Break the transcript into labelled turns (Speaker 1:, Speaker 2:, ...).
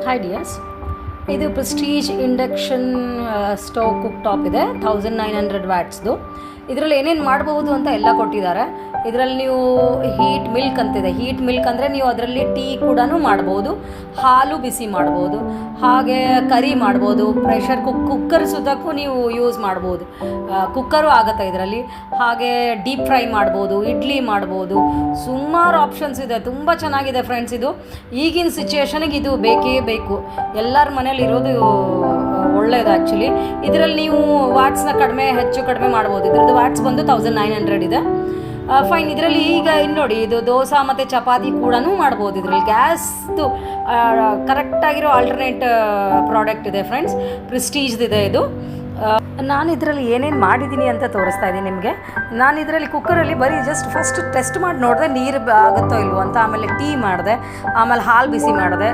Speaker 1: Hi dears, ಇದು Prestige induction stove cook top ಇದೆ 1900 ವ್ಯಾಟ್ಸ್ದು. ಇದರಲ್ಲಿ ಏನೇನು ಮಾಡಬಹುದು ಅಂತ ಎಲ್ಲ ಕೊಟ್ಟಿದ್ದಾರೆ. ಇದರಲ್ಲಿ ನೀವು ಹೀಟ್ ಮಿಲ್ಕ್ ಅಂತಿದೆ. ಹೀಟ್ ಮಿಲ್ಕ್ ಅಂದರೆ ನೀವು ಅದರಲ್ಲಿ ಟೀ ಕೂಡ ಮಾಡ್ಬೋದು, ಹಾಲು ಬಿಸಿ ಮಾಡ್ಬೋದು, ಹಾಗೆ ಕರಿ ಮಾಡ್ಬೋದು, ಪ್ರೆಷರ್ ಕುಕ್ಕರ್ ಸುತ್ತಕ್ಕೂ ನೀವು ಯೂಸ್ ಮಾಡ್ಬೋದು. ಕುಕ್ಕರು ಆಗುತ್ತೆ ಇದರಲ್ಲಿ. ಹಾಗೆ ಡೀಪ್ ಫ್ರೈ ಮಾಡ್ಬೋದು, ಇಡ್ಲಿ ಮಾಡ್ಬೋದು, ಸುಮಾರು ಆಪ್ಷನ್ಸ್ ಇದೆ. ತುಂಬ ಚೆನ್ನಾಗಿದೆ ಫ್ರೆಂಡ್ಸ್. ಇದು ಈಗಿನ ಸಿಚುಯೇಷನಿಗೆ ಇದು ಬೇಕೇ ಬೇಕು. ಎಲ್ಲರ ಮನೇಲಿ ಇರೋದು ಒಳ್ಳೆಯದು ಆ್ಯಕ್ಚುಲಿ. ಇದರಲ್ಲಿ ನೀವು ವ್ಯಾಟ್ಸ್ನ ಹೆಚ್ಚು ಕಡಿಮೆ ಮಾಡ್ಬೋದು. ಇದ್ರದ್ದು ವ್ಯಾಟ್ಸ್ ಬಂದು 1900 ಇದೆ. ಫೈನ್. ಇದರಲ್ಲಿ ಈಗ ನೋಡಿ, ಇದು ದೋಸೆ ಮತ್ತು ಚಪಾತಿ ಕೂಡ ಮಾಡ್ಬೋದು. ಇದರಲ್ಲಿ ಗ್ಯಾಸ್ದು ಕರೆಕ್ಟಾಗಿರೋ ಆಲ್ಟರ್ನೇಟ್ ಪ್ರಾಡಕ್ಟ್ ಇದೆ ಫ್ರೆಂಡ್ಸ್. ಪ್ರೆಸ್ಟೀಜ್ದಿದೆ ಇದು. ನಾನು ಇದರಲ್ಲಿ ಏನೇನು ಮಾಡಿದ್ದೀನಿ ಅಂತ ತೋರಿಸ್ತಾ ಇದ್ದೀನಿ ನಿಮಗೆ. ನಾನು ಇದರಲ್ಲಿ ಕುಕ್ಕರಲ್ಲಿ ಬರೀ ಜಸ್ಟ್ ಫಸ್ಟ್ ಟೆಸ್ಟ್ ಮಾಡಿ ನೋಡಿದೆ ನೀರು ಆಗುತ್ತೋ ಇಲ್ವೋ ಅಂತ. ಆಮೇಲೆ ಟೀ ಮಾಡಿದೆ, ಆಮೇಲೆ ಹಾಲು ಬಿಸಿ ಮಾಡಿದೆ,